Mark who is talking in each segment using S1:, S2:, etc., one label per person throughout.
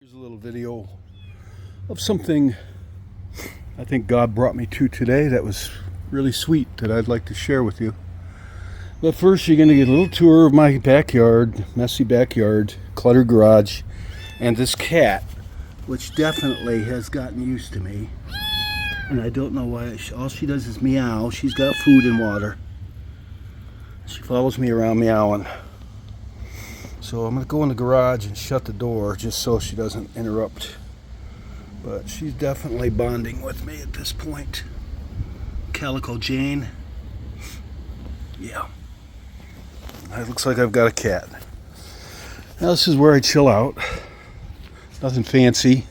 S1: Here's a little video of something I think God brought me to today that was really sweet that I'd like to share with you. But first you're going to get a little tour of my backyard, messy backyard, cluttered garage, and this cat, which definitely has gotten used to me. And I don't know why. All she does is meow. She's got food and water. She follows me around meowing. So I'm going to go in the garage and shut the door just so she doesn't interrupt. But she's definitely bonding with me at this point. Calico Jane. Yeah. It looks like I've got a cat. Now this is where I chill out. Nothing fancy.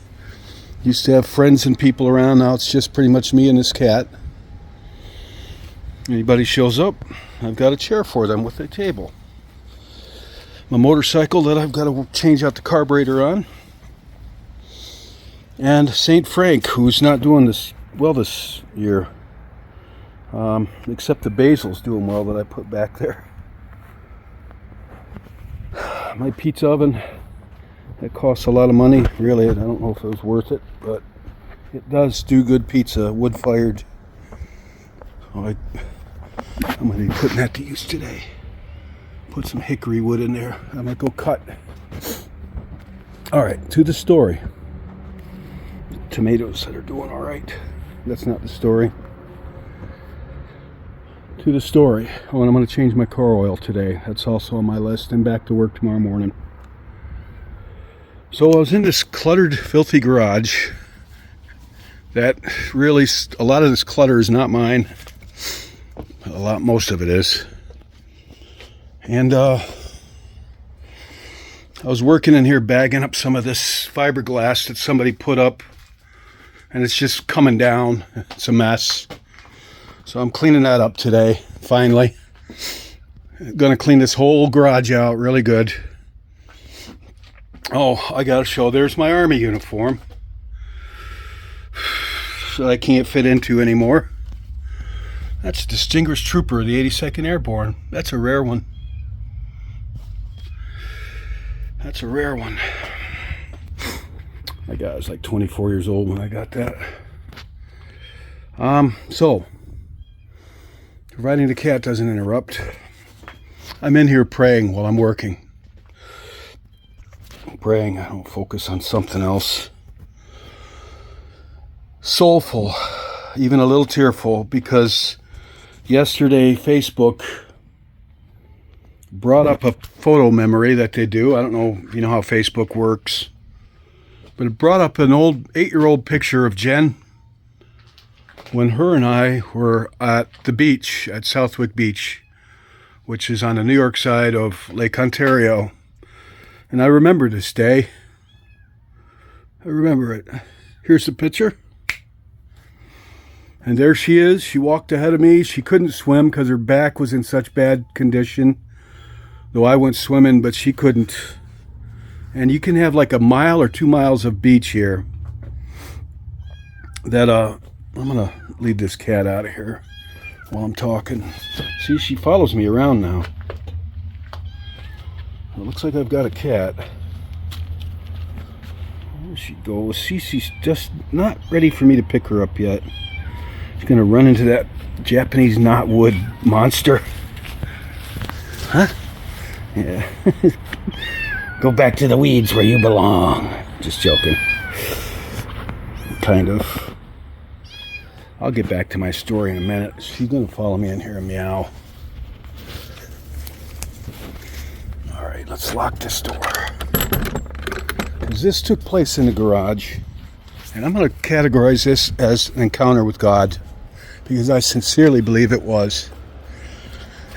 S1: Used to have friends and people around. Now it's just pretty much me and this cat. Anybody shows up, I've got a chair for them with a table. My motorcycle that I've got to change out the carburetor on. And St. Frank, who's not doing this well this year. Except the basil's doing well that I put back there. My pizza oven, that costs a lot of money. Really, I don't know if it was worth it, but it does do good pizza, wood-fired. Oh, I'm going to be putting that to use today. Put some hickory wood in there. I might go cut. All right, to the story. Tomatoes that are doing all right. That's not the story. To the story. Oh, and I'm going to change my car oil today. That's also on my list. And back to work tomorrow morning. So I was in this cluttered, filthy garage. That really, a lot of this clutter is not mine. Most of it is. And I was working in here bagging up some of this fiberglass that somebody put up, and it's just coming down. It's a mess. So I'm cleaning that up today, finally. Gonna clean this whole garage out really good. Oh, I gotta show, there's my Army uniform that I can't fit into anymore. That's Distinguished Trooper of the 82nd Airborne. That's a rare one. That's a rare one. My God, I was like 24 years old when I got that. So, providing the cat doesn't interrupt, I'm in here praying while I'm working. Praying, I don't focus on something else. Soulful, even a little tearful, because yesterday Facebook brought up a photo memory that they do. I don't know if you know how Facebook works, but it brought up an old 8-year-old picture of Jen when her and I were at the beach at Southwick Beach, which is on the New York side of Lake Ontario. And I remember this day. I remember it. Here's the picture. And there she is. She walked ahead of me. She couldn't swim because her back was in such bad condition. Though I went swimming, but she couldn't. And you can have like a mile or 2 miles of beach here. That I'm gonna lead this cat out of here while I'm talking. See, she follows me around now. It looks like I've got a cat. There she goes. See, she's just not ready for me to pick her up yet. She's gonna run into that Japanese knotwood monster. Huh? Yeah. Go back to the weeds where you belong. Just joking. Kind of. I'll get back to my story in a minute. She's gonna follow me in here and meow. Alright, let's lock this door. Because this took place in the garage. And I'm gonna categorize this as an encounter with God. Because I sincerely believe it was.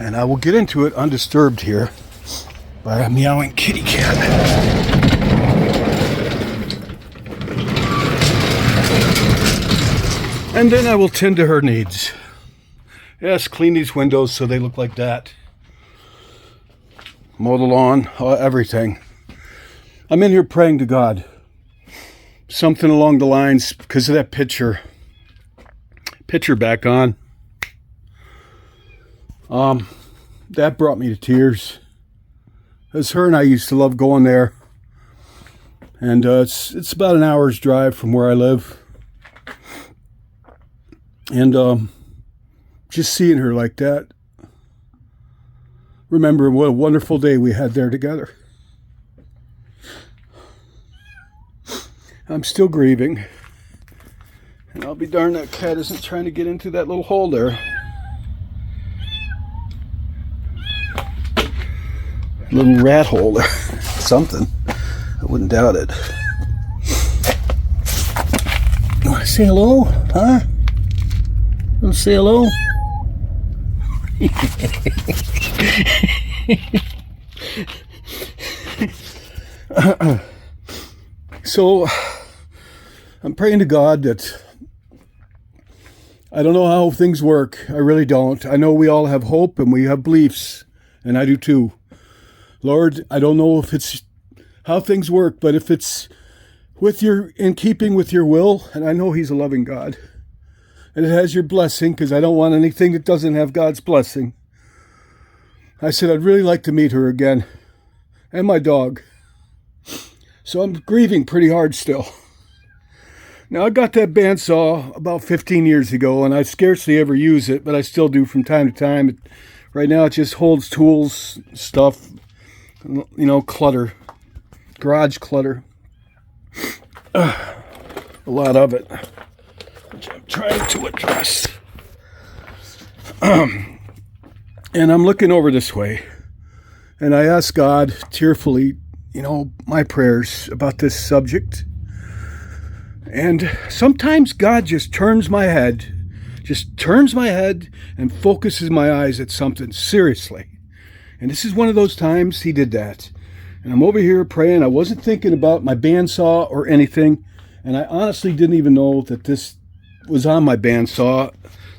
S1: And I will get into it undisturbed here by a meowing kitty cat. And then I will tend to her needs. Yes, clean these windows so they look like that. Mow the lawn, everything. I'm in here praying to God. Something along the lines, because of that picture back on. That brought me to tears. Because her and I used to love going there And it's about an hour's drive from where I live. And just seeing her like that, remember what a wonderful day we had there together. I'm still grieving. And I'll be darned that cat isn't trying to get into that little hole there. Little rat hole there. Something. I wouldn't doubt it. You want to say hello? Huh? You want to say hello? So, I'm praying to God that I don't know how things work. I really don't. I know we all have hope and we have beliefs, and I do too. Lord, I don't know if it's how things work, but if it's in keeping with your will, and I know He's a loving God, and it has your blessing, because I don't want anything that doesn't have God's blessing. I said I'd really like to meet her again, and my dog. So I'm grieving pretty hard still. Now, I got that bandsaw about 15 years ago, and I scarcely ever use it, but I still do from time to time. Right now, it just holds tools, stuff, clutter, garage clutter. A lot of it, which I'm trying to address. And I'm looking over this way, and I ask God tearfully, my prayers about this subject. And sometimes God just turns my head and focuses my eyes at something seriously. And this is one of those times He did that. And I'm over here praying. I wasn't thinking about my bandsaw or anything. And I honestly didn't even know that this was on my bandsaw.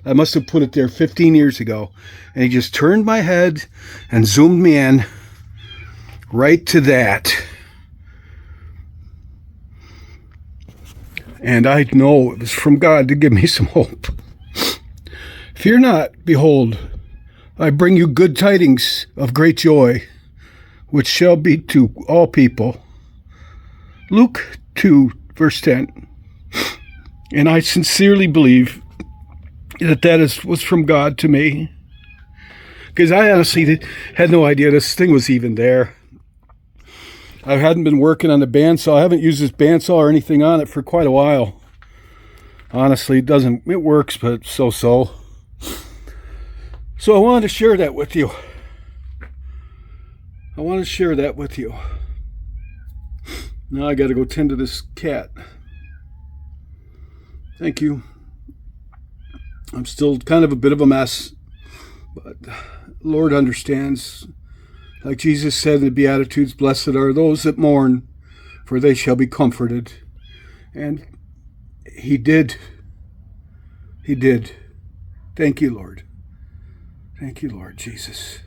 S1: I must have put it there 15 years ago. And He just turned my head and zoomed me in right to that. And I know it was from God to give me some hope. Fear not, behold, I bring you good tidings of great joy, which shall be to all people. Luke 2, verse 10. And I sincerely believe that was from God to me. Because I honestly had no idea this thing was even there. I hadn't been working on the bandsaw. I haven't used this bandsaw or anything on it for quite a while. Honestly, it works, but so-so. So I wanted to share that with you. Now I got to go tend to this cat. Thank you. I'm still kind of a bit of a mess, but Lord understands. Like Jesus said in the Beatitudes, blessed are those that mourn, for they shall be comforted. And He did. He did. Thank you, Lord. Thank you, Lord Jesus.